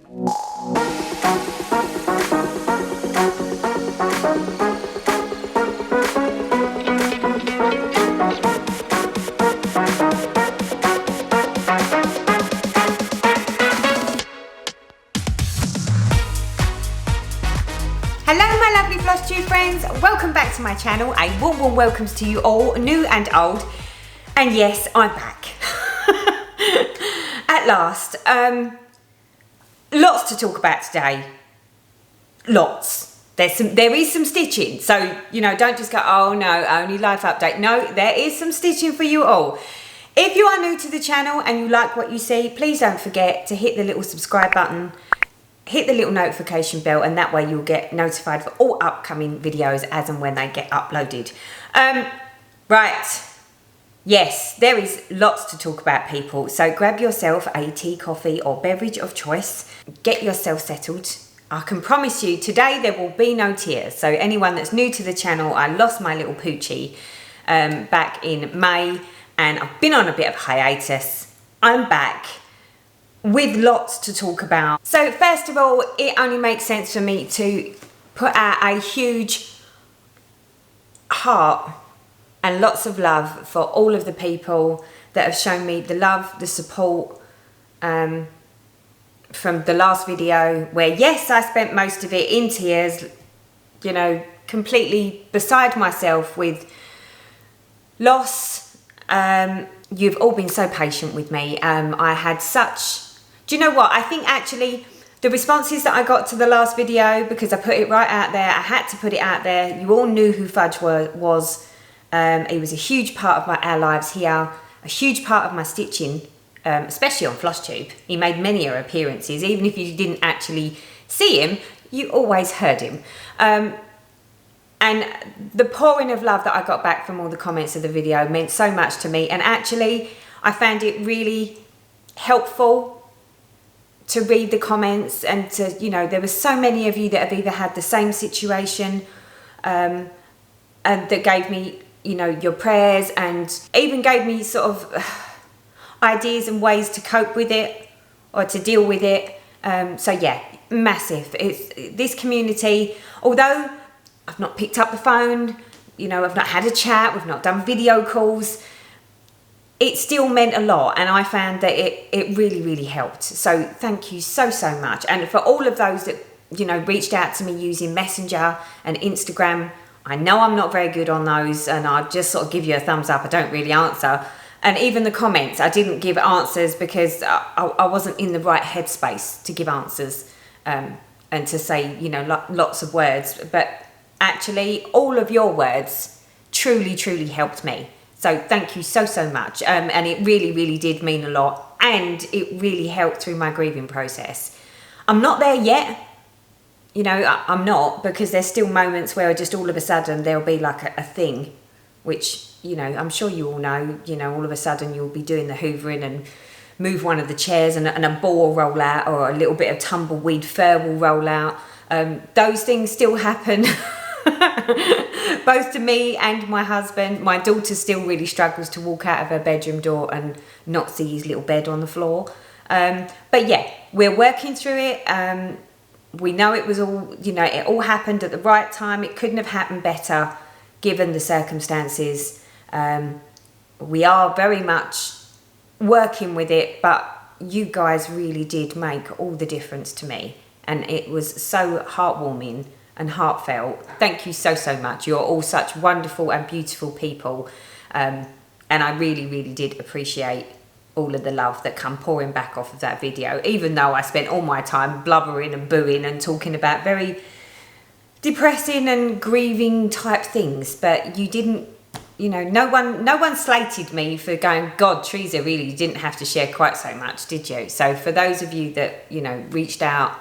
Hello my lovely Flosstube friends, welcome back to my channel. A warm welcomes to you all, new and old. And yes, I'm back. At last. Lots to talk about today. Lots. There is some stitching. So, you know, don't just go, oh no, only life update. No, there is some stitching for you all. If you are new to the channel and you like what you see, please don't forget to hit the little subscribe button. Hit the little notification bell, and that way you'll get notified for all upcoming videos as and when they get uploaded. Right, yes, there is lots to talk about, people. So grab yourself a tea, coffee or beverage of choice. Get yourself settled. I can promise you today there will be no tears. So anyone that's new to the channel, I lost my little poochie back in May and I've been on a bit of hiatus. I'm back with lots to talk about. So first of all, it only makes sense for me to put out a huge heart and lots of love for all of the people that have shown me the love, the support from the last video where, yes, I spent most of it in tears, you know, completely beside myself with loss. You've all been so patient with me. I had such... Do you know what? I think actually the responses that I got to the last video, because I put it right out there, I had to put it out there. You all knew who Fudge was. He was a huge part of our lives here, a huge part of my stitching, especially on Flosstube. He made many appearances. Even if you didn't actually see him, you always heard him. And the pouring of love that I got back from all the comments of the video meant so much to me. And actually, I found it really helpful to read the comments and to, you know, there were so many of you that have either had the same situation and that gave me, you know, your prayers and even gave me sort of ideas and ways to cope with it or to deal with it. So yeah, massive. This community, although I've not picked up the phone, you know, I've not had a chat, we've not done video calls, it still meant a lot, and I found that it really helped. So thank you so much. And for all of those that, you know, reached out to me using Messenger and Instagram, I know I'm not very good on those, and I just sort of give you a thumbs up. I don't really answer. And even the comments, I didn't give answers because I wasn't in the right headspace to give answers and to say, you know, lots of words. But actually, all of your words truly helped me. So thank you so much. And it really did mean a lot. And it really helped through my grieving process. I'm not there yet. You know, I'm not, because there's still moments where just all of a sudden there'll be like a thing, which, you know, I'm sure you all know, you know, all of a sudden you'll be doing the hoovering and move one of the chairs and a ball will roll out, or a little bit of tumbleweed fur will roll out. Those things still happen. Both to me and my husband. My daughter still really struggles to walk out of her bedroom door and not see his little bed on the floor. But yeah, we're working through it. We know it was all, you know, it all happened at the right time. It couldn't have happened better given the circumstances. We are very much working with it, but you guys really did make all the difference to me. And it was so heartwarming and heartfelt. Thank you so much. You're all such wonderful and beautiful people. And I really did appreciate all of the love that come pouring back off of that video, even though I spent all my time blubbering and booing and talking about very depressing and grieving type things. But you didn't, you know, no one slated me for going, God, Teresa really didn't have to share quite so much, did you? So for those of you that, you know, reached out,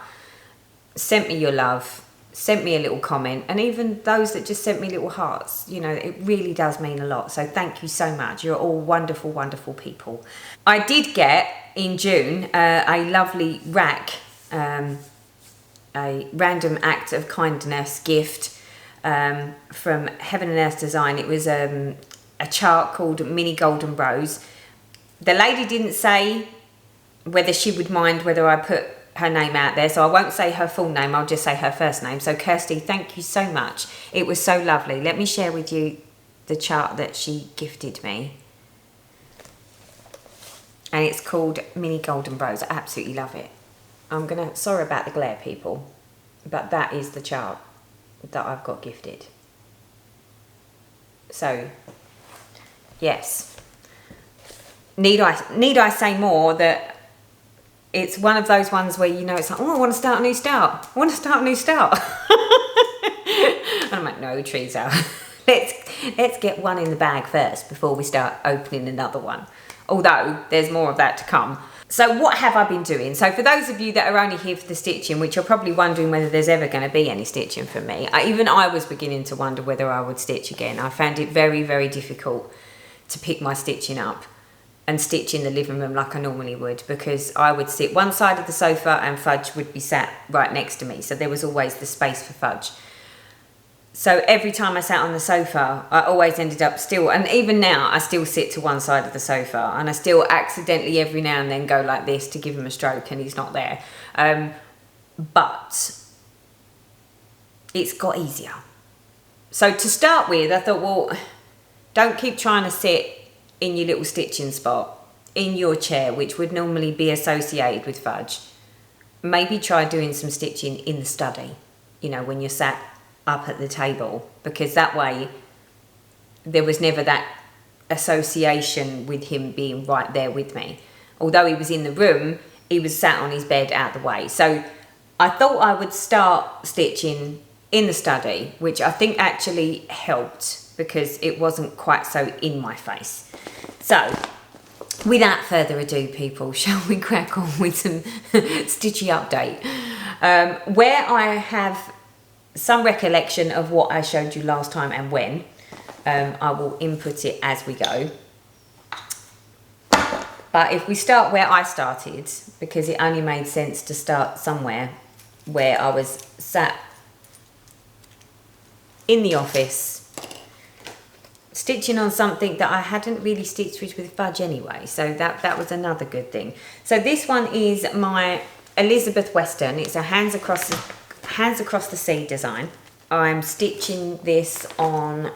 sent me your love, sent me a little comment, and even those that just sent me little hearts, you know, it really does mean a lot. So thank you so much. You're all wonderful people. I did get in June a lovely rack, a random act of kindness gift from Heaven and Earth Design. It was a chart called Mini Golden Rose. The lady didn't say whether she would mind whether I put her name out there, so I won't say her full name, I'll just say her first name. So Kirsty, thank you so much. It was so lovely. Let me share with you the chart that she gifted me. And it's called Mini Golden Rose. I absolutely love it. Sorry about the glare, people, but that is the chart that I've got gifted. So, yes. Need I say more that it's one of those ones where, you know, it's like, oh, I want to start a new start. I want to start a new start. And I'm like, no, Teresa, let's get one in the bag first before we start opening another one. Although there's more of that to come. So what have I been doing? So for those of you that are only here for the stitching, which are probably wondering whether there's ever going to be any stitching from me, even I was beginning to wonder whether I would stitch again. I found it very, very difficult to pick my stitching up and stitch in the living room like I normally would, because I would sit one side of the sofa and Fudge would be sat right next to me. So there was always the space for Fudge. So every time I sat on the sofa, I always ended up still, and even now, I still sit to one side of the sofa, and I still accidentally every now and then go like this to give him a stroke, and he's not there. But it's got easier. So to start with, I thought, well, don't keep trying to sit in your little stitching spot in your chair, which would normally be associated with Fudge. Maybe try doing some stitching in the study, you know, when you're sat up at the table, because that way there was never that association with him being right there with me. Although he was in the room, he was sat on his bed out the way. So I thought I would start stitching in the study, which I think actually helped because it wasn't quite so in my face. So without further ado, people, shall we crack on with some stitchy update? Where I have some recollection of what I showed you last time and when, I will input it as we go. But if we start where I started, because it only made sense to start somewhere where I was sat in the office stitching on something that I hadn't really stitched with Fudge anyway, so that was another good thing. So this one is my Elizabeth Weston. It's a hands across the sea design. I'm stitching this on,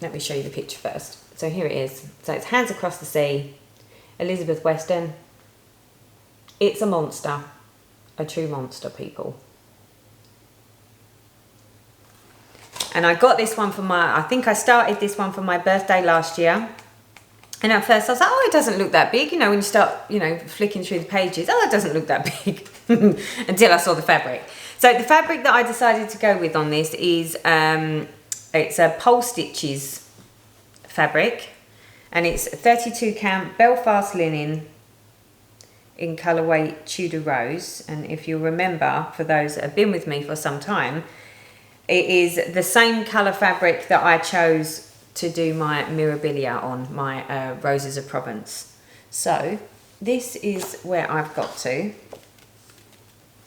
let me show you the picture first. So here it is. So it's hands across the sea, Elizabeth Weston. It's a monster, a true monster, people. And I got this one for I think I started this one for my birthday last year. And at first I was like, oh, it doesn't look that big. You know, when you start, you know, flicking through the pages, oh, it doesn't look that big. Until I saw the fabric. So the fabric that I decided to go with on this is, it's a Pole Stitches fabric. And it's 32 count Belfast linen in colourway Tudor Rose. And if you remember, for those that have been with me for some time, it is the same colour fabric that I chose to do my Mirabilia on, my Roses of Provence. So this is where I've got to.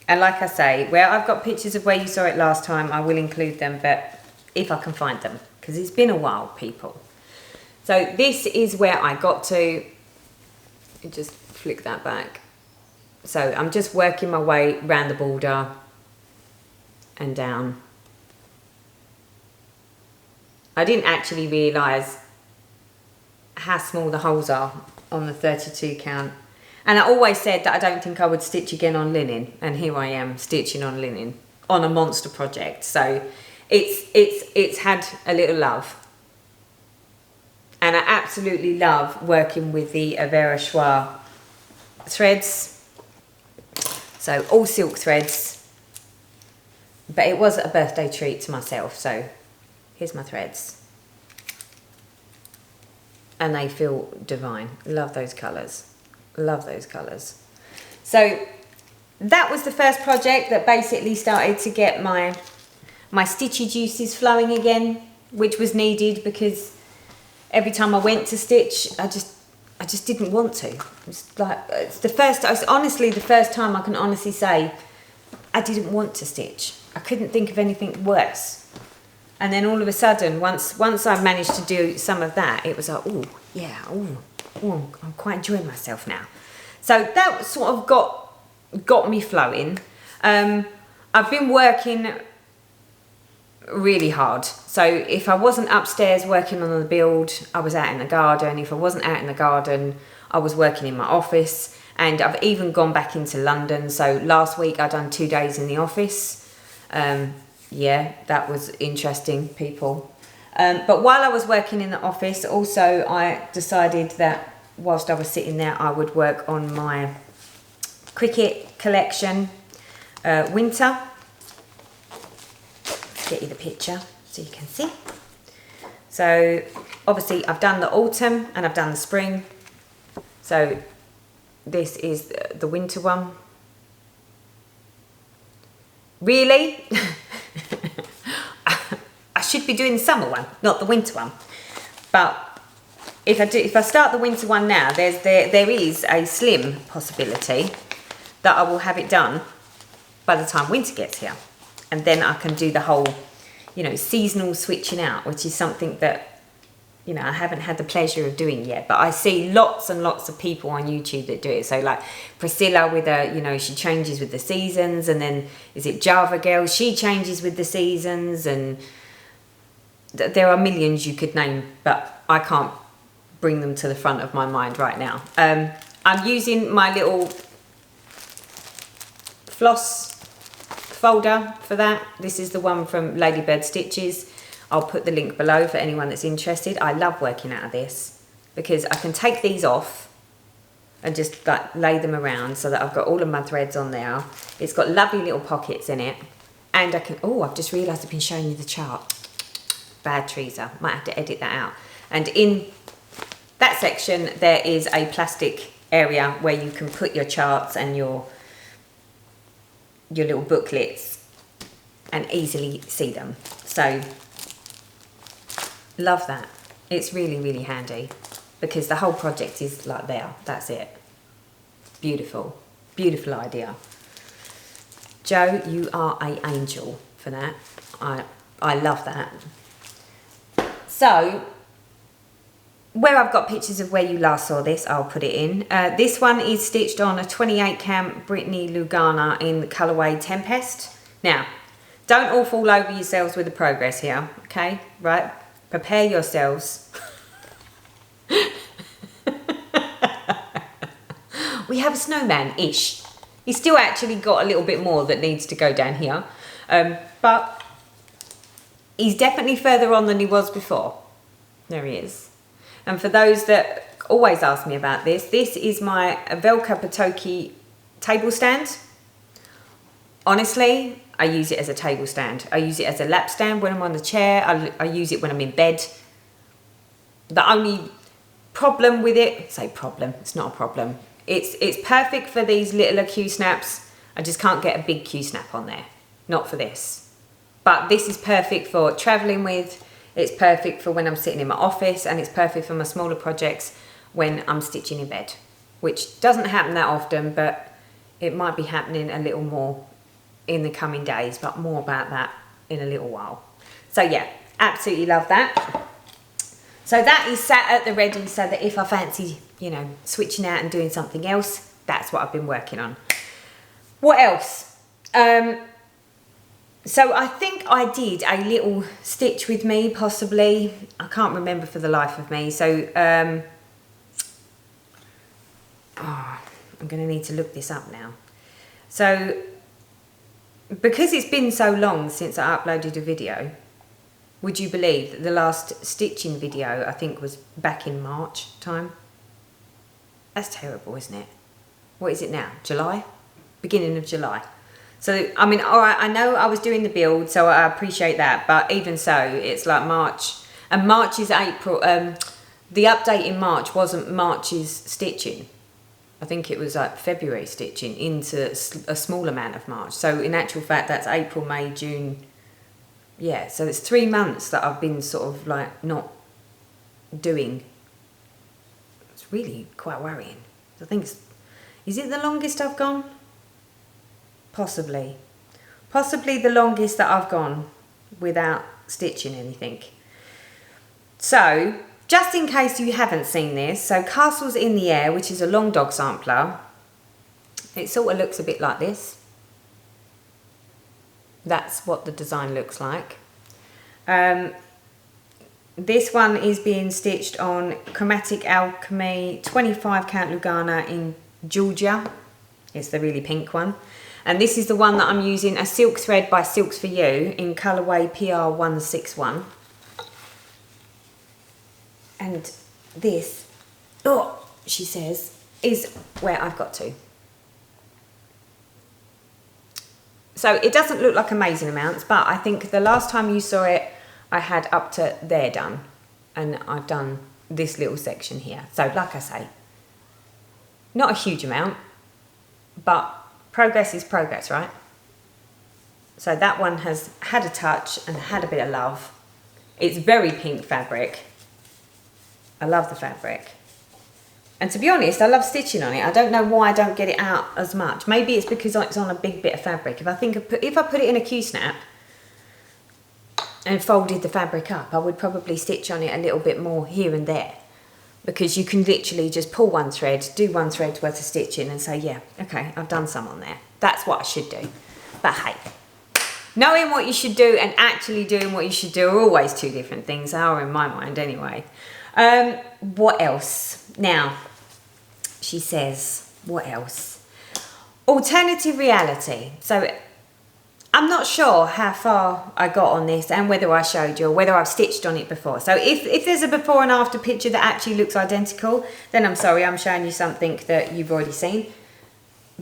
And like I say, where I've got pictures of where you saw it last time, I will include them, but if I can find them, because it's been a while, people. So this is where I got to. Just flick that back. So I'm just working my way around the border and down. I didn't actually realise how small the holes are on the 32 count. And I always said that I don't think I would stitch again on linen. And here I am stitching on linen on a monster project. So it's had a little love. And I absolutely love working with the Avera Schwa threads. So all silk threads. But it was a birthday treat to myself. So here's my threads. And they feel divine. Love those colours. Love those colours. So that was the first project that basically started to get my stitchy juices flowing again, which was needed because every time I went to stitch, I just didn't want to. It's honestly the first time I can honestly say I didn't want to stitch. I couldn't think of anything worse. And then all of a sudden, once I managed to do some of that, it was like, oh, yeah, oh, I'm quite enjoying myself now. So that sort of got me flowing. I've been working really hard. So if I wasn't upstairs working on the build, I was out in the garden. If I wasn't out in the garden, I was working in my office. And I've even gone back into London. So last week I done 2 days in the office. Yeah, that was interesting, people. But while I was working in the office, also I decided that whilst I was sitting there, I would work on my cricket collection, winter. Let's get you the picture so you can see. So obviously I've done the autumn and I've done the spring. So this is the winter one. Really? I should be doing the summer one, not the winter one. But if I start the winter one now, there is a slim possibility that I will have it done by the time winter gets here. And then I can do the whole, you know, seasonal switching out, which is something that, you know, I haven't had the pleasure of doing yet. But I see lots and lots of people on YouTube that do it. So like Priscilla with her, you know, she changes with the seasons. And then is it Java Girl? She changes with the seasons. And there are millions you could name, but I can't bring them to the front of my mind right now. I'm using my little Floss Folder for that. This is the one from Ladybird Stitches. I'll put the link below for anyone that's interested. I love working out of this because I can take these off and just like lay them around so that I've got all of my threads on there. It's got lovely little pockets in it. And I can, oh, I've just realised I've been showing you the chart. Bad Teresa, might have to edit that out. And in that section there is a plastic area where you can put your charts and your little booklets and easily see them. So love that. It's really, really handy because the whole project is like there. That's it. Beautiful, beautiful idea. Joe, you are an angel for that. I love that. So where I've got pictures of where you last saw this, I'll put it in. This one is stitched on a 28 count Brittany Lugana in the colourway Tempest. Now, don't all fall over yourselves with the progress here, okay? Right? Prepare yourselves. We have a snowman-ish. He's still actually got a little bit more that needs to go down here. But he's definitely further on than he was before. There he is. And for those that always ask me about this, this is my Velka Patoki table stand. Honestly, I use it as a table stand. I use it as a lap stand when I'm on the chair. I use it when I'm in bed. The only problem with it, say problem, it's not a problem. It's perfect for these littler Q-snaps. I just can't get a big Q-snap on there. Not for this. But this is perfect for traveling with. It's perfect for when I'm sitting in my office, and it's perfect for my smaller projects when I'm stitching in bed, which doesn't happen that often, but it might be happening a little more in the coming days, but more about that in a little while. So yeah, absolutely love that. So that is sat at the ready so that if I fancy, you know, switching out and doing something else, that's what I've been working on. What else? So I think I did a little stitch with me, possibly. I can't remember for the life of me. So, I'm going to need to look this up now. So, because it's been so long since I uploaded a video, would you believe that the last stitching video, I think, was back in March time? That's terrible, isn't it? What is it now? July? Beginning of July. So, I mean, all right, I know I was doing the build, so I appreciate that. But even so, it's like March. And March is April. The update in March wasn't March's stitching. I think it was like February stitching into a small amount of March. So, in actual fact, that's April, May, June. Yeah, so it's 3 months that I've been sort of like not doing. It's really quite worrying. I think is it the longest I've gone? Possibly. Possibly the longest that I've gone without stitching anything. So, just in case you haven't seen this, so Castles in the Air, which is a long dog sampler, It sort of looks a bit like this. That's what the design looks like. This one is being stitched on Chromatic Alchemy 25 count Lugana in Georgia. It's the really pink one. And this is the one that I'm using, a silk thread by Silks For You in colourway PR161. And this, oh, she says, is where I've got to. So it doesn't look like amazing amounts, but I think the last time you saw it, I had up to there done. And I've done this little section here. So like I say, not a huge amount, but progress is progress, right? So that one has had a touch and had a bit of love. It's very pink fabric. I love the fabric. And to be honest, I love stitching on it. I don't know why I don't get it out as much. Maybe it's because it's on a big bit of fabric. If I put it in a Q-snap and folded the fabric up, I would probably stitch on it a little bit more here and there. Because you can literally just pull one thread, do one thread's worth of stitching and say, yeah, okay, I've done some on there. That's what I should do. But hey, knowing what you should do and actually doing what you should do are always two different things, are in my mind anyway. What else? Now, she says, what else? Alternative reality. So I'm not sure how far I got on this and whether I showed you or whether I've stitched on it before. So if there's a before and after picture that actually looks identical, then I'm sorry, I'm showing you something that you've already seen.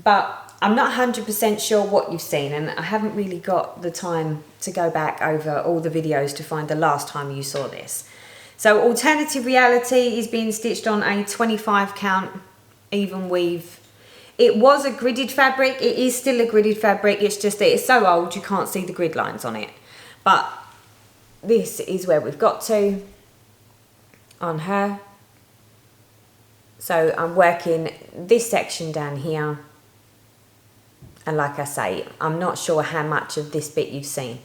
But I'm not 100% sure what you've seen, and I haven't really got the time to go back over all the videos to find the last time you saw this. So alternative reality is being stitched on a 25 count even weave. It was a gridded fabric, it is still a gridded fabric, it's just that it's so old you can't see the grid lines on it. But this is where we've got to on her. So I'm working this section down here. And like I say, I'm not sure how much of this bit you've seen.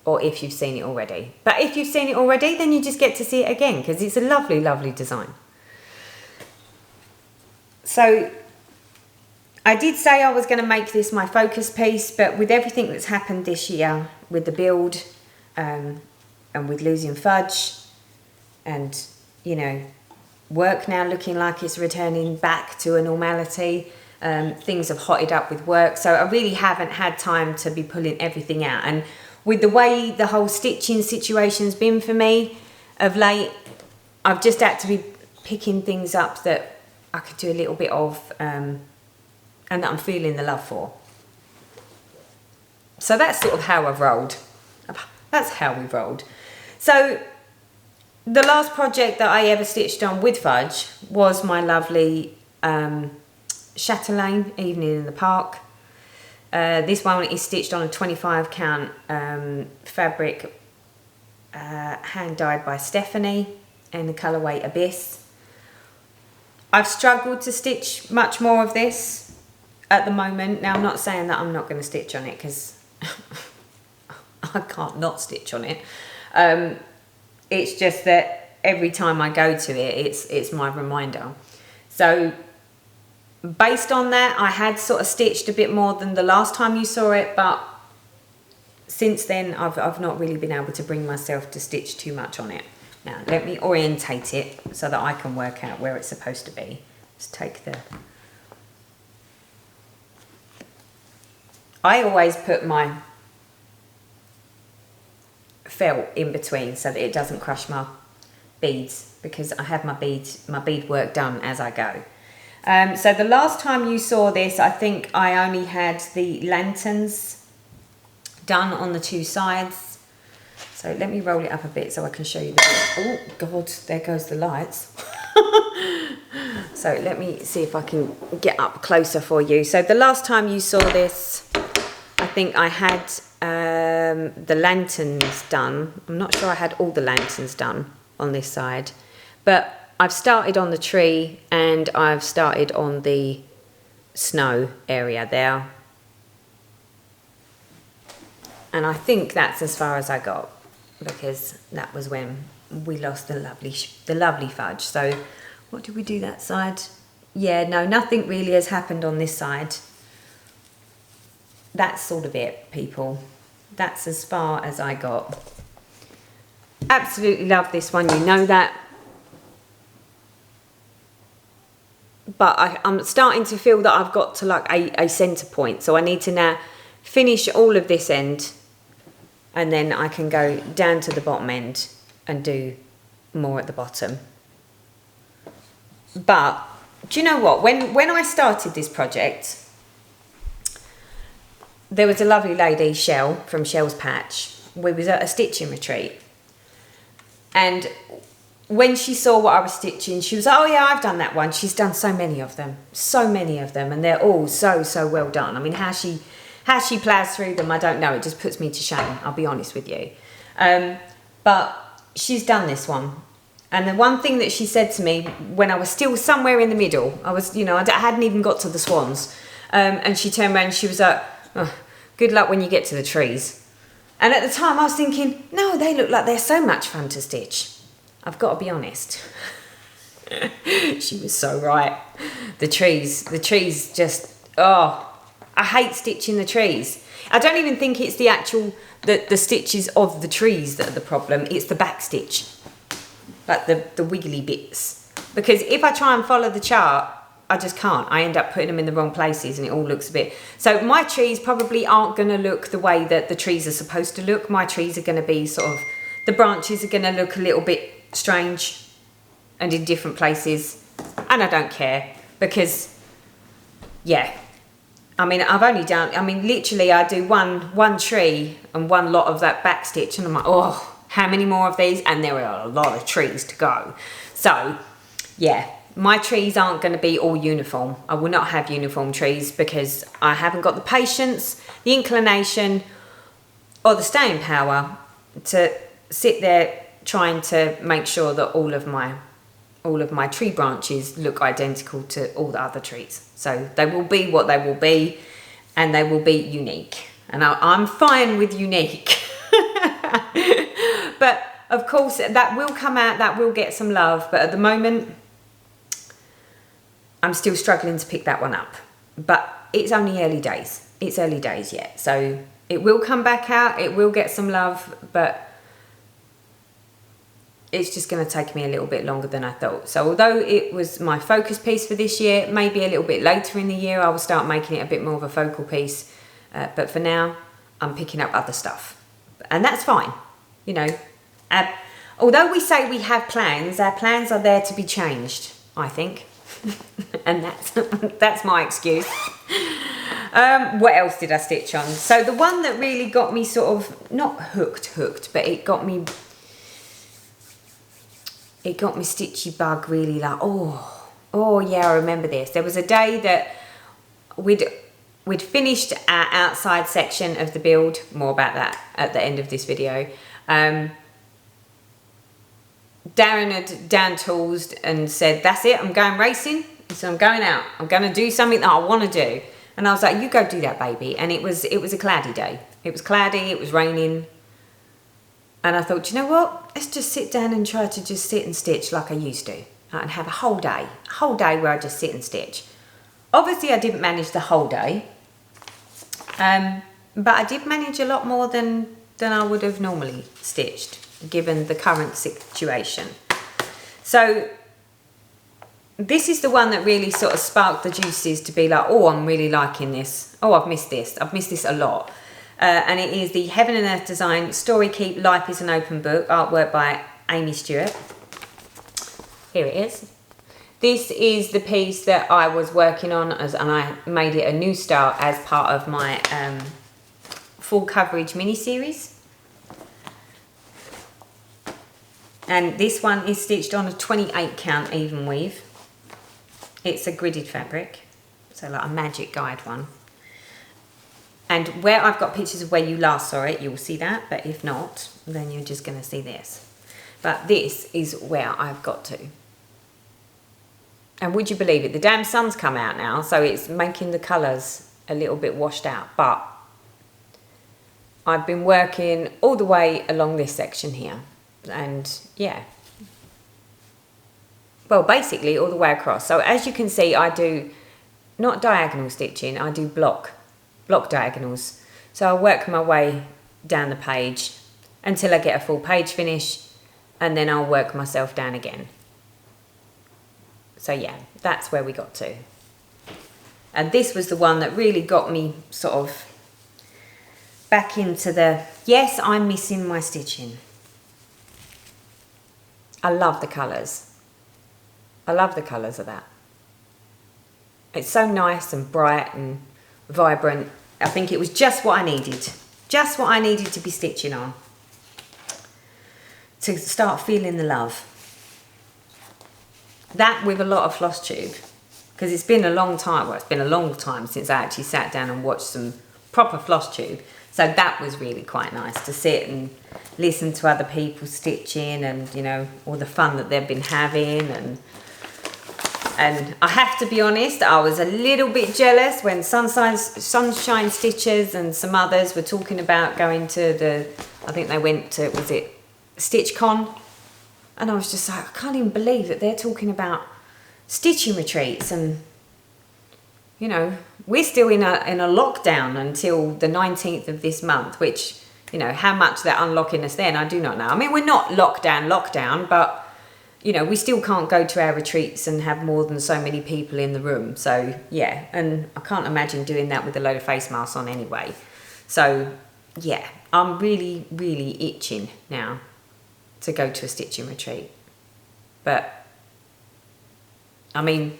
Or if you've seen it already. But if you've seen it already, then you just get to see it again because it's a lovely, lovely design. So I did say I was going to make this my focus piece, but with everything that's happened this year, with the build and with losing fudge and, you know, work now looking like it's returning back to a normality, things have hotted up with work. So I really haven't had time to be pulling everything out. And with the way the whole stitching situation's been for me of late, I've just had to be picking things up that I could do a little bit of and that I'm feeling the love for. So that's sort of how I've rolled. That's how we've rolled. So the last project that I ever stitched on with fudge was my lovely chatelaine Evening in the Park. This one is stitched on a 25 count fabric hand dyed by Stephanie in the colourway Abyss. I've struggled to stitch much more of this at the moment. Now I'm not saying that I'm not going to stitch on it because I can't not stitch on it. It's just that every time I go to it, it's my reminder. So based on that, I had sort of stitched a bit more than the last time you saw it, but since then I've not really been able to bring myself to stitch too much on it. Now let me orientate it so that I can work out where it's supposed to be. Let's take the... I always put my felt in between so that it doesn't crush my beads, because I have my bead work done as I go. So the last time you saw this, I think I only had the lanterns done on the two sides. So let me roll it up a bit so I can show you the... Oh God, there goes the lights. So let me see if I can get up closer for you. So the last time you saw this, I think I had the lanterns done. I'm not sure I had all the lanterns done on this side, but I've started on the tree and I've started on the snow area there. And I think that's as far as I got, because that was when we lost the lovely fudge. So what did we do that side? yeah, no, nothing really has happened on this side. That's sort of it, people. That's as far as I got. Absolutely love this one, you know that. But I'm starting to feel that I've got to like a centre point. So I need to now finish all of this end, and then I can go down to the bottom end and do more at the bottom. But do you know what? When I started this project, there was a lovely lady, Shell, from Shell's Patch. We was at a stitching retreat. And when she saw what I was stitching, she was like, oh yeah, I've done that one. She's done so many of them. And they're all so well done. I mean, how she plows through them, I don't know. It just puts me to shame, I'll be honest with you. But she's done this one. And the one thing that she said to me when I was still somewhere in the middle, I was, you know, I hadn't even got to the swans. And she turned around and she was like, oh, good luck when you get to the trees. And at the time I was thinking, no, they look like they're so much fun to stitch. I've got to be honest. She was so right. The trees just, oh, I hate stitching the trees. I don't even think it's the actual, the stitches of the trees that are the problem. It's the back stitch. Like the wiggly bits. Because if I try and follow the chart, I just can't. I end up putting them in the wrong places and it all looks a bit... So my trees probably aren't going to look the way that the trees are supposed to look. My trees are going to be sort of... The branches are going to look a little bit strange and in different places. And I don't care because, yeah. I mean, I've only done... I mean, literally I do one tree and one lot of that back stitch and I'm like, oh... How many more of these? And there are a lot of trees to go. So, yeah, my trees aren't going to be all uniform. I will not have uniform trees because I haven't got the patience, the inclination, or the staying power to sit there trying to make sure that all of my tree branches look identical to all the other trees. So they will be what they will be, and they will be unique. And I'm fine with unique. But of course that will come out, that will get some love, but at the moment I'm still struggling to pick that one up. But it's only early days. It's early days yet. So it will come back out, it will get some love, but it's just going to take me a little bit longer than I thought. So although it was my focus piece for this year, maybe a little bit later in the year I will start making it a bit more of a focal piece. But for now, I'm picking up other stuff. And that's fine, you know. Although we say we have plans, our plans are there to be changed, I think. And that's my excuse. What else did I stitch on? So the one that really got me sort of, not hooked, but it got me stitchy bug really, like, oh yeah, I remember this. There was a day that we'd finished our outside section of the build. More about that at the end of this video. Darren had down tools and said, that's it, I'm going racing. So I'm going out. I'm going to do something that I want to do. And I was like, you go do that, baby. And it was a cloudy day. It was cloudy, it was raining. And I thought, you know what? Let's just sit down and try to just sit and stitch like I used to. And have a whole day where I just sit and stitch. Obviously, I didn't manage the whole day. But I did manage a lot more than I would have normally stitched, given the current situation. So this is the one that really sort of sparked the juices to be like, oh, I'm really liking this. Oh, I've missed this. I've missed this a lot. And it is the Heaven and Earth Design Story Keep Life is an Open Book, artwork by Amy Stewart. Here it is. This is the piece that I was working on and I made it a new start as part of my full coverage mini-series. And this one is stitched on a 28 count even weave. It's a gridded fabric, so like a magic guide one. And where I've got pictures of where you last saw it, you'll see that, but if not, then you're just going to see this. But this is where I've got to. And would you believe it, the damn sun's come out now, so it's making the colours a little bit washed out. But I've been working all the way along this section here. And yeah, well, basically all the way across. So as you can see, I do not diagonal stitching, I do block diagonals. So I'll work my way down the page until I get a full page finish, and then I'll work myself down again. So yeah, that's where we got to. And this was the one that really got me sort of back into the, yes, I'm missing my stitching. I love the colours. I love the colours of that. It's so nice and bright and vibrant. I think it was just what I needed. Just what I needed to be stitching on. To start feeling the love. That with a lot of Flosstube. Because it's been a long time, well, it's been a long time since I actually sat down and watched some proper Flosstube. So that was really quite nice to sit and listen to other people stitching and, you know, all the fun that they've been having. And I have to be honest, I was a little bit jealous when Sunshine Stitchers and some others were talking about going to the, I think they went to, was it StitchCon? And I was just like, I can't even believe that they're talking about stitching retreats, and you know, we're still in a lockdown until the 19th of this month, which, you know, how much they're unlocking us then, I do not know. I mean, we're not lockdown, but you know, we still can't go to our retreats and have more than so many people in the room. So yeah, and I can't imagine doing that with a load of face masks on anyway. So yeah, I'm really, really itching now to go to a stitching retreat. But I mean,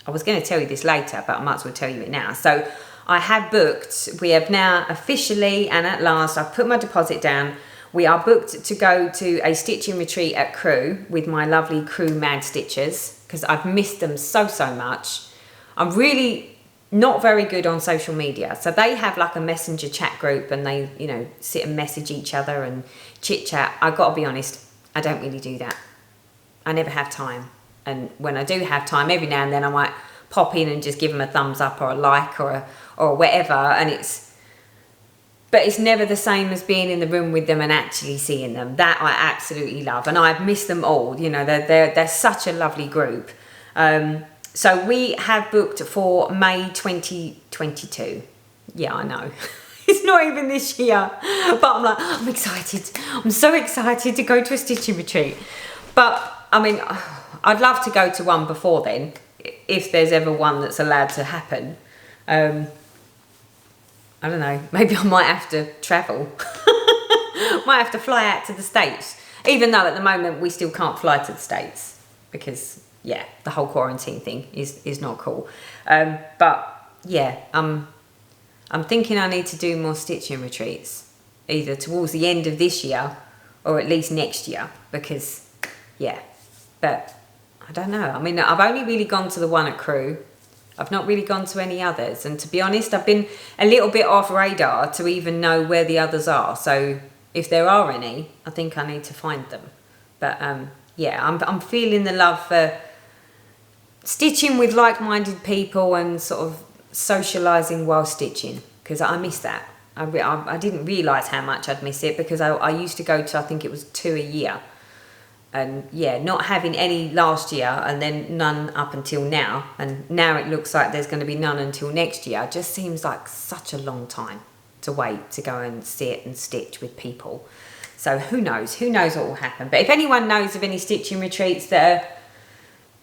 I was going to tell you this later, but I might as well tell you it now. So I have booked, we have now officially and at last, I've put my deposit down. We are booked to go to a stitching retreat at Crew with my lovely Crew Mad Stitchers, because I've missed them so much. I'm really not very good on social media. So they have like a messenger chat group and they, you know, sit and message each other and chit chat. I've got to be honest, I don't really do that. I never have time. And when I do have time, every now and then I might pop in and just give them a thumbs up or a like or whatever. And but it's never the same as being in the room with them and actually seeing them. That I absolutely love. And I've missed them all. You know, they're such a lovely group. So we have booked for May 2022. Yeah, I know. It's not even this year. But I'm like, I'm excited. I'm so excited to go to a stitching retreat. But, I mean, I'd love to go to one before then, if there's ever one that's allowed to happen. I don't know, maybe I might have to travel. Might have to fly out to the States. Even though at the moment we still can't fly to the States. Because, yeah, the whole quarantine thing is not cool. But, yeah, I'm thinking I need to do more stitching retreats. Either towards the end of this year or at least next year. Because, yeah, but I don't know. I mean, I've only really gone to the one at Crew. I've not really gone to any others, and to be honest, I've been a little bit off radar to even know where the others are. So if there are any, I think I need to find them. But yeah, I'm feeling the love for stitching with like-minded people and sort of socialising while stitching, because I miss that. I didn't realise how much I'd miss it, because I used to go to, I think it was 2 a year. And yeah, not having any last year and then none up until now, and now it looks like there's going to be none until next year, just seems like such a long time to wait to go and sit and stitch with people. So who knows what will happen. But if anyone knows of any stitching retreats that are,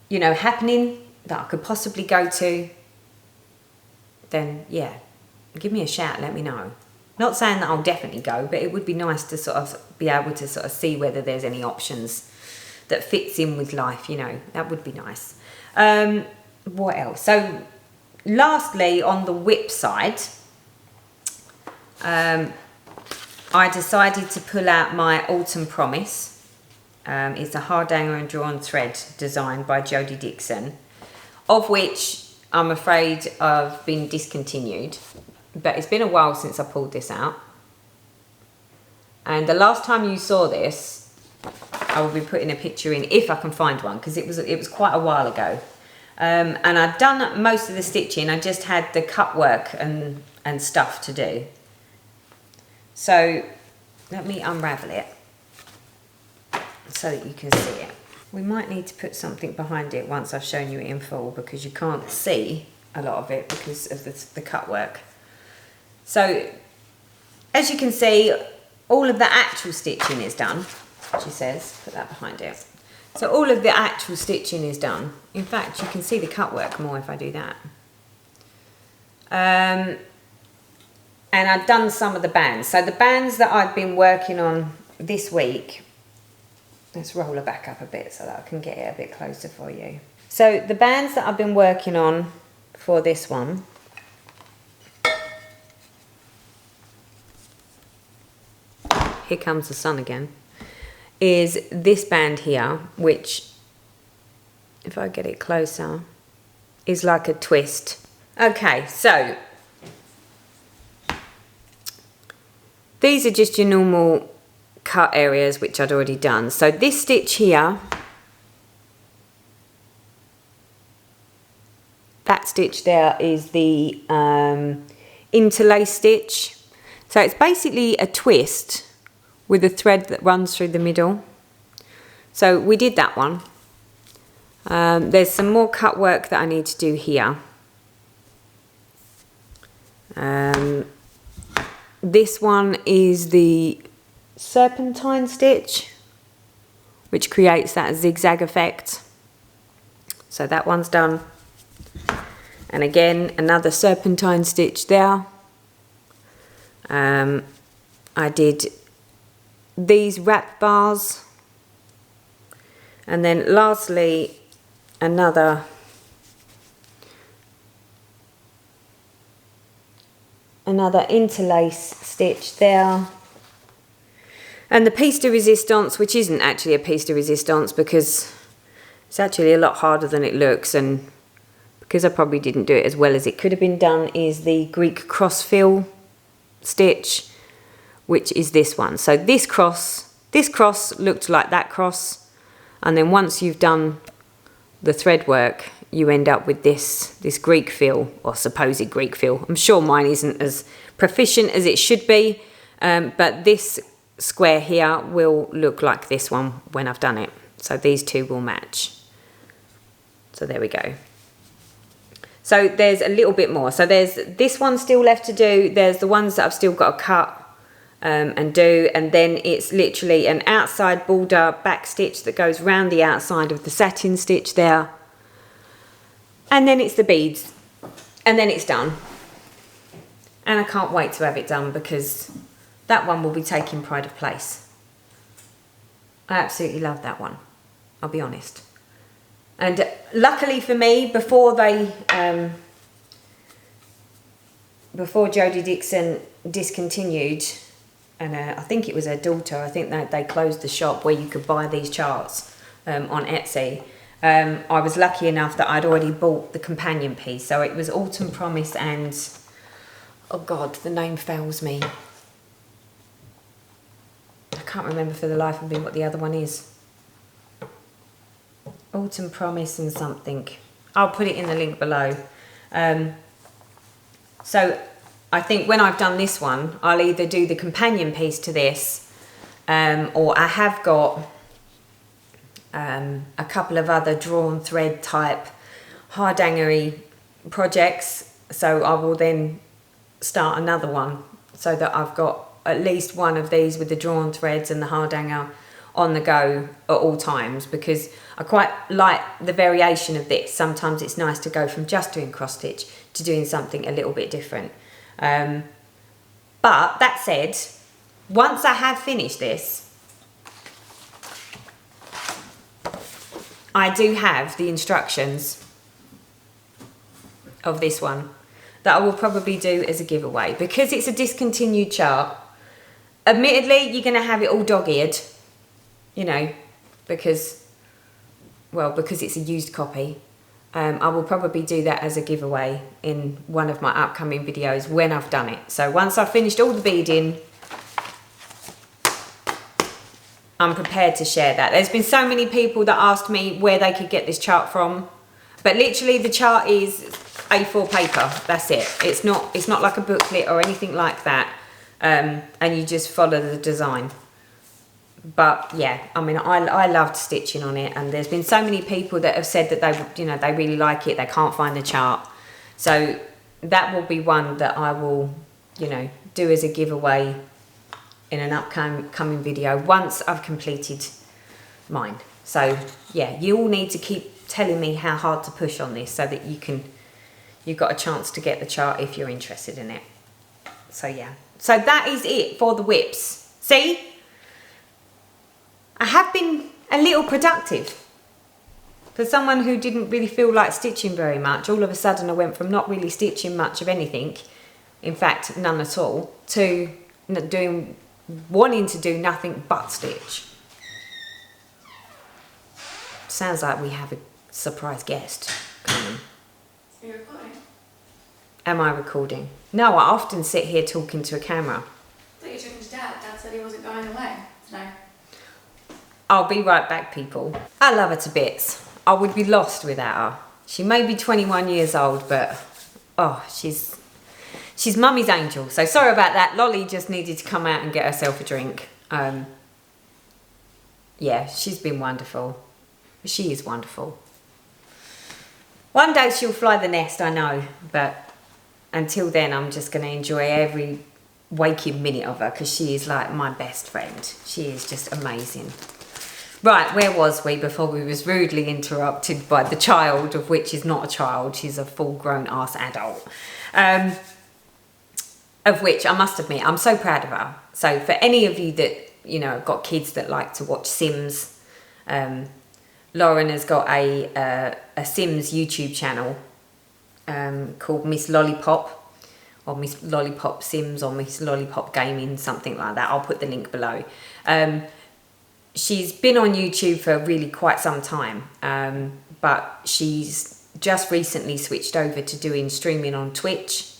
you know, happening that I could possibly go to, then yeah, give me a shout, let me know. Not saying that I'll definitely go, but it would be nice to sort of be able to sort of see whether there's any options that fits in with life, you know, that would be nice. What else? So lastly, on the whip side, I decided to pull out my Autumn Promise. It's a hard-hanger and drawn thread designed by Jodie Dixon, of which I'm afraid I've been discontinued, but it's been a while since I pulled this out. And the last time you saw this, I will be putting a picture in if I can find one, because it was quite a while ago. And I'd done most of the stitching. I just had the cut work and stuff to do. So let me unravel it so that you can see it. We might need to put something behind it once I've shown you it in full, because you can't see a lot of it because of the cut work. So as you can see, all of the actual stitching is done. She says, put that behind it. So all of the actual stitching is done. In fact, you can see the cut work more if I do that. And I've done some of the bands. So the bands that I've been working on this week, let's roll her back up a bit so that I can get it a bit closer for you. So the bands that I've been working on for this one, here comes the sun again, is this band here, which, if I get it closer, is like a twist. Okay, so these are just your normal cut areas which I'd already done. So this stitch here, that stitch there is the interlace stitch. So it's basically a twist with a thread that runs through the middle. So we did that one. There's some more cut work that I need to do here. This one is the serpentine stitch, which creates that zigzag effect. So that one's done. And again, another serpentine stitch there. I did these wrap bars. And then lastly, another interlace stitch there. And the piece de resistance, which isn't actually a piece de resistance because it's actually a lot harder than it looks, and because I probably didn't do it as well as it could have been done, is the Greek cross fill stitch, which is this one. So this cross looked like that cross, and then once you've done the thread work, you end up with this Greek fill, or supposed Greek fill. I'm sure mine isn't as proficient as it should be, but this square here will look like this one when I've done it. So these two will match. So there we go. So there's a little bit more. So there's this one still left to do. There's the ones that I've still got to cut and do. And then it's literally an outside border back stitch that goes round the outside of the satin stitch there. And then it's the beads. And then it's done. And I can't wait to have it done because that one will be taking pride of place. I absolutely love that one, I'll be honest. And luckily for me, before Jodie Dixon discontinued, and I think it was her daughter, I think that they closed the shop where you could buy these charts on Etsy. I was lucky enough that I'd already bought the companion piece. So it was Autumn Promise and, oh God, the name fails me. I can't remember for the life of me what the other one is. Autumn Promise and something. I'll put it in the link below. So I think when I've done this one, I'll either do the companion piece to this, or I have got a couple of other drawn thread type hardangery projects. So I will then start another one so that I've got at least one of these with the drawn threads and the hardanger on the go at all times, because I quite like the variation of this. Sometimes it's nice to go from just doing cross stitch to doing something a little bit different. But that said, once I have finished this, I do have the instructions of this one that I will probably do as a giveaway, because it's a discontinued chart. Admittedly, you're going to have it all dog-eared, you know, because it's a used copy. I will probably do that as a giveaway in one of my upcoming videos when I've done it. So once I've finished all the beading, I'm prepared to share that. There's been so many people that asked me where they could get this chart from, but literally the chart is A4 paper. That's it. It's not like a booklet or anything like that. And you just follow the design. But yeah, I mean, I loved stitching on it, and there's been so many people that have said that they really like it. They can't find the chart, so that will be one that I will, do as a giveaway in an upcoming video once I've completed mine. So yeah, you all need to keep telling me how hard to push on this so that you've got a chance to get the chart if you're interested in it. So yeah, so that is it for the whips. See, I have been a little productive. For someone who didn't really feel like stitching very much, all of a sudden I went from not really stitching much of anything, in fact none at all, to wanting to do nothing but stitch. Sounds like we have a surprise guest coming. Are you recording? Am I recording? No, I often sit here talking to a camera. I thought you were talking to Dad. Dad said he wasn't going away today. I'll be right back, people. I love her to bits. I would be lost without her. She may be 21 years old, but oh, she's mummy's angel. So sorry about that. Lolly just needed to come out and get herself a drink. Yeah, she's been wonderful. She is wonderful. One day she'll fly the nest, I know, but until then I'm just going to enjoy every waking minute of her because she is like my best friend. She is just amazing. Right, where was we before we was rudely interrupted by the child, of which is not a child, she's a full-grown ass adult. Of which, I must admit, I'm so proud of her. So for any of you that, have got kids that like to watch Sims, Lauren has got a Sims YouTube channel called Miss Lollipop, or Miss Lollipop Sims, or Miss Lollipop Gaming, something like that. I'll put the link below. She's been on YouTube for really quite some time, but she's just recently switched over to doing streaming on Twitch,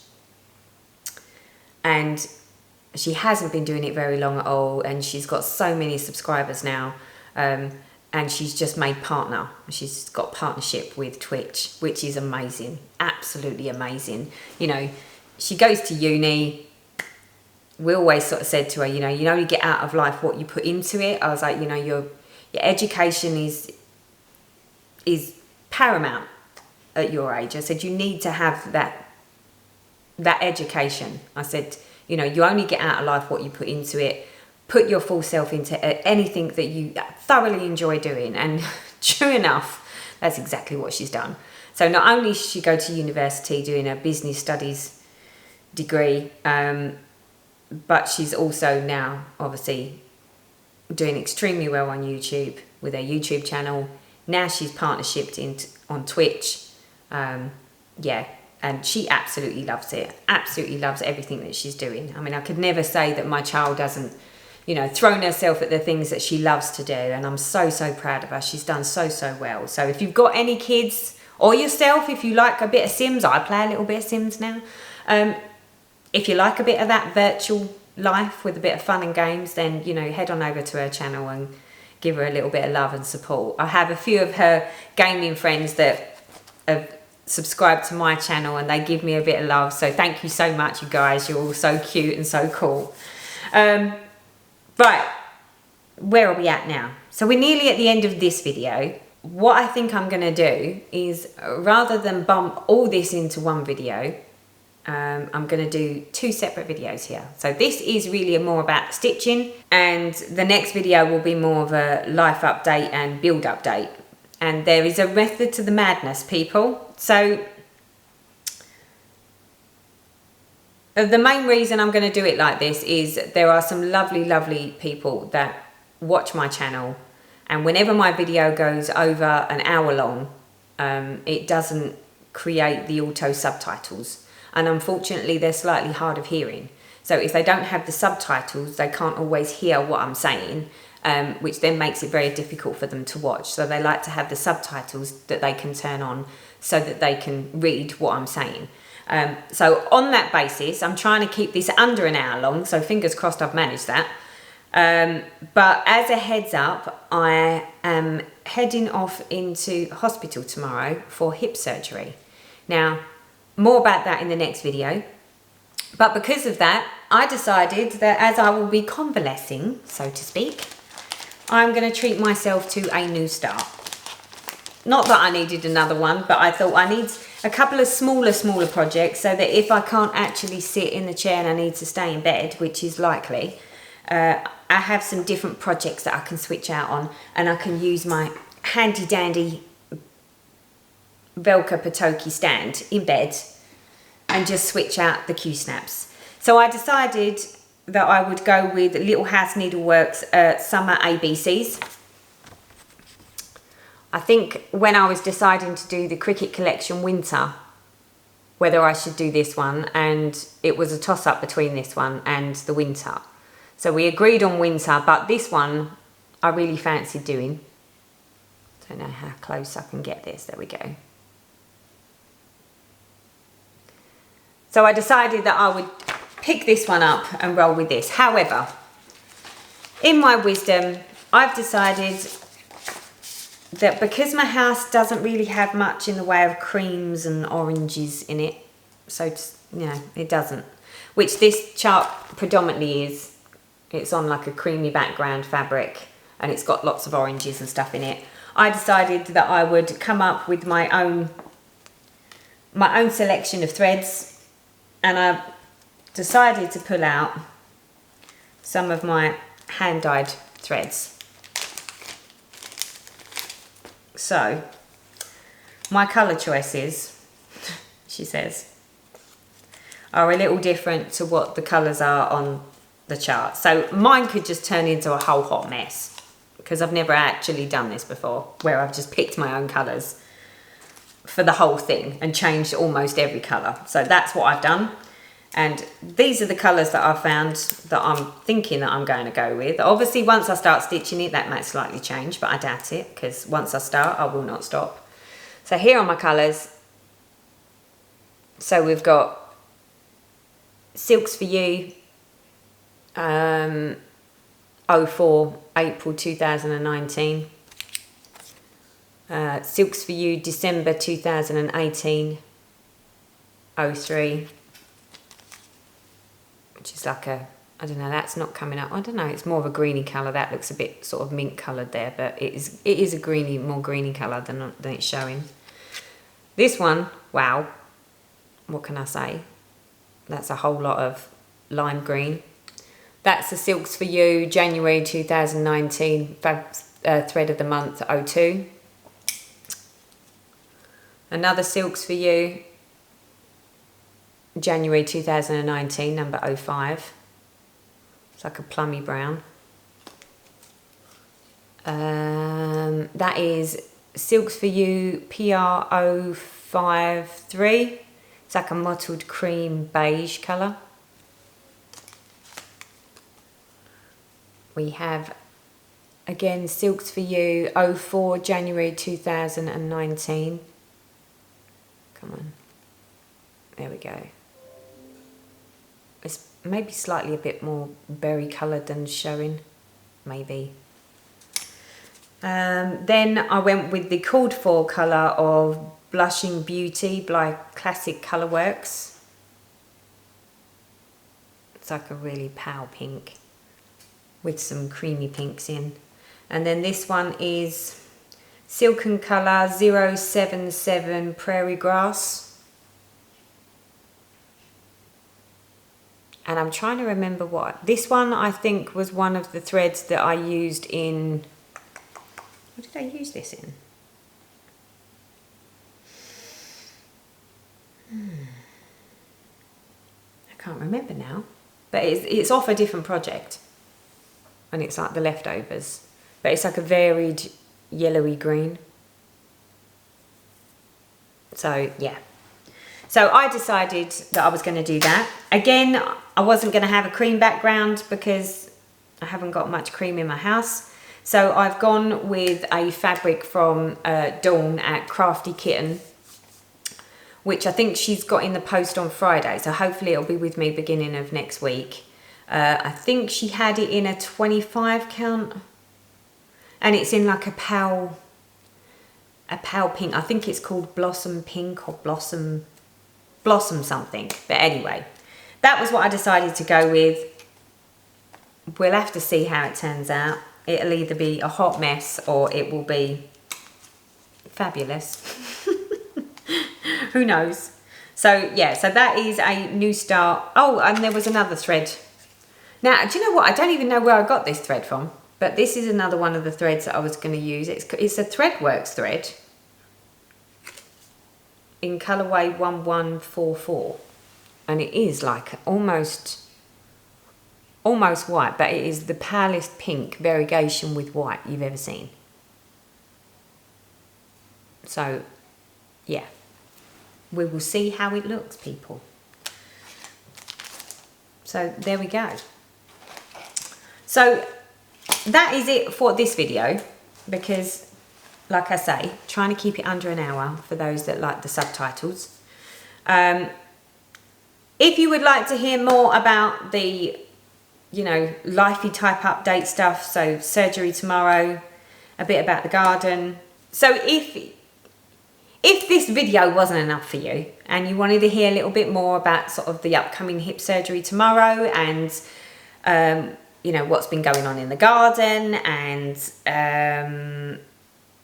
and she hasn't been doing it very long at all, and she's got so many subscribers now, and she's just made partner. She's got partnership with Twitch, which is amazing, absolutely amazing. She goes to uni. We always sort of said to her, you only get out of life what you put into it. I was like, your education is paramount at your age. I said, you need to have that education. I said, you only get out of life what you put into it. Put your full self into anything that you thoroughly enjoy doing. And true enough, that's exactly what she's done. So not only does she go to university doing a business studies degree, but she's also now obviously doing extremely well on YouTube with her YouTube channel. Now she's partnershiped on Twitch. Yeah, and she absolutely loves it. Absolutely loves everything that she's doing. I mean, I could never say that my child hasn't, thrown herself at the things that she loves to do. And I'm so, so proud of her. She's done so, so well. So if you've got any kids, or yourself, if you like a bit of Sims, I play a little bit of Sims now. If you like a bit of that virtual life with a bit of fun and games, then, head on over to her channel and give her a little bit of love and support. I have a few of her gaming friends that have subscribed to my channel, and they give me a bit of love. So thank you so much, you guys. You're all so cute and so cool. Right, where are we at now? So we're nearly at the end of this video. What I think I'm going to do is, rather than bump all this into one video, I'm going to do two separate videos here. So this is really more about stitching, and the next video will be more of a life update and build update. And there is a method to the madness, people. So the main reason I'm going to do it like this is there are some lovely, lovely people that watch my channel, and whenever my video goes over an hour long, it doesn't create the auto subtitles. And unfortunately, they're slightly hard of hearing. So if they don't have the subtitles, they can't always hear what I'm saying, which then makes it very difficult for them to watch. So they like to have the subtitles that they can turn on so that they can read what I'm saying. So on that basis, I'm trying to keep this under an hour long. So fingers crossed I've managed that. But as a heads up, I am heading off into hospital tomorrow for hip surgery. Now, more about that in the next video. But because of that, I decided that as I will be convalescing, so to speak, I'm going to treat myself to a new start. Not that I needed another one, but I thought I need a couple of smaller projects so that if I can't actually sit in the chair and I need to stay in bed, which is likely, I have some different projects that I can switch out on, and I can use my handy dandy Velcro Patoki stand in bed and just switch out the Q-snaps. So I decided that I would go with Little House Needlework's Summer ABCs. I think when I was deciding to do the Cricket Collection Winter, whether I should do this one, and it was a toss-up between this one and the Winter. So we agreed on Winter, but this one I really fancied doing. Don't know how close I can get this. There we go. So I decided that I would pick this one up and roll with this. However, in my wisdom, I've decided that because my house doesn't really have much in the way of creams and oranges in it, so just, you know, it doesn't, which this chart predominantly is. It's on like a creamy background fabric and it's got lots of oranges and stuff in it. I decided that I would come up with my own selection of threads, and I decided to pull out some of my hand-dyed threads. So, my colour choices, she says, are a little different to what the colours are on the chart. So mine could just turn into a whole hot mess because I've never actually done this before, where I've just picked my own colours for the whole thing and changed almost every colour. So that's what I've done. And these are the colours that I've found that I'm thinking that I'm going to go with. Obviously, once I start stitching it, that might slightly change, but I doubt it, because once I start, I will not stop. So here are my colours. So we've got Silks for You, 04 April 2019. Silks for You December 2018. 03. Which is like a, I don't know, that's not coming up. I don't know, it's more of a greeny colour. That looks a bit sort of mint coloured there, but it is a greeny, more greeny colour than it's showing. This one, wow, what can I say? That's a whole lot of lime green. That's the Silks for You January 2019 thread of the month 02. Another Silks for You January 2019, number 05. It's like a plummy brown. That is Silks for You PR 053. It's like a mottled cream beige colour. We have again Silks for You 04 January 2019. Come on. There we go. It's maybe slightly a bit more berry coloured than showing, maybe. Then I went with the called for colour of Blushing Beauty by Classic Colourworks. It's like a really pale pink with some creamy pinks in. And then this one is Silken Colour 077 Prairie Grass. And I'm trying to remember what. This one, I think, was one of the threads that I used in... What did I use this in? I can't remember now. But it's off a different project. And it's like the leftovers. But it's like a varied yellowy green. So, yeah. So I decided that I was going to do that. Again, I wasn't going to have a cream background because I haven't got much cream in my house. So I've gone with a fabric from Dawn at Crafty Kitten, which I think she's got in the post on Friday. So hopefully it'll be with me beginning of next week. I think she had it in a 25 count. And it's in like a pale pink. I think it's called Blossom Pink or Blossom something. But anyway, that was what I decided to go with. We'll have to see how it turns out. it'll either be a hot mess or it will be fabulous. Who knows? So yeah, so that is a new start. Oh, and there was another thread. Now, do you know what? I don't even know where I got this thread from, but this is another one of the threads that I was going to use. It's a Threadworks thread in colourway 1144, and it is like almost white, but it is the palest pink variegation with white you've ever seen. So yeah, we will see how it looks, people. So there we go. So that is it for this video, because like I say, trying to keep it under an hour for those that like the subtitles. If you would like to hear more about the, you know, lifey type update stuff, so surgery tomorrow, a bit about the garden. So if this video wasn't enough for you and you wanted to hear a little bit more about sort of the upcoming hip surgery tomorrow and, you know, what's been going on in the garden and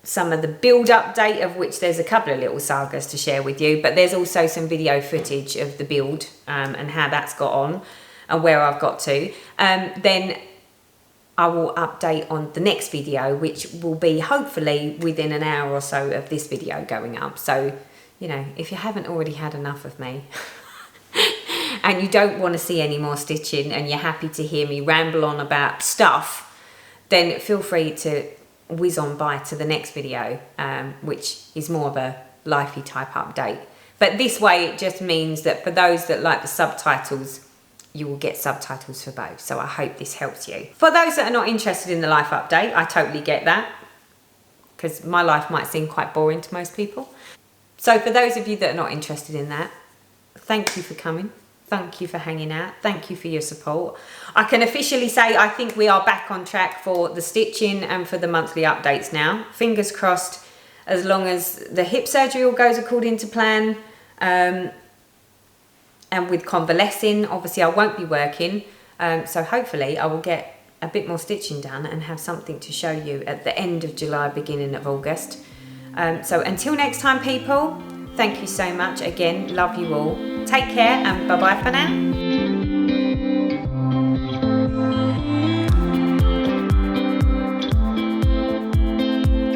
some of the build update, of which there's a couple of little sagas to share with you, but there's also some video footage of the build and how that's got on and where I've got to, then I will update on the next video, which will be hopefully within an hour or so of this video going up. So, you know, if you haven't already had enough of me and you don't want to see any more stitching and you're happy to hear me ramble on about stuff, then feel free to whiz on by to the next video, which is more of a lifey type update. But this way it just means that for those that like the subtitles, you will get subtitles for both. So I hope this helps you. For those that are not interested in the life update, I totally get that, because my life might seem quite boring to most people. So for those of you that are not interested in that, thank you for coming. Thank you for hanging out. Thank you for your support. I can officially say I think we are back on track for the stitching and for the monthly updates now. Fingers crossed, as long as the hip surgery all goes according to plan. And with convalescing, obviously I won't be working. So hopefully I will get a bit more stitching done and have something to show you at the end of July, beginning of August. So until next time, people, thank you so much. Again, love you all. Take care and bye-bye for now.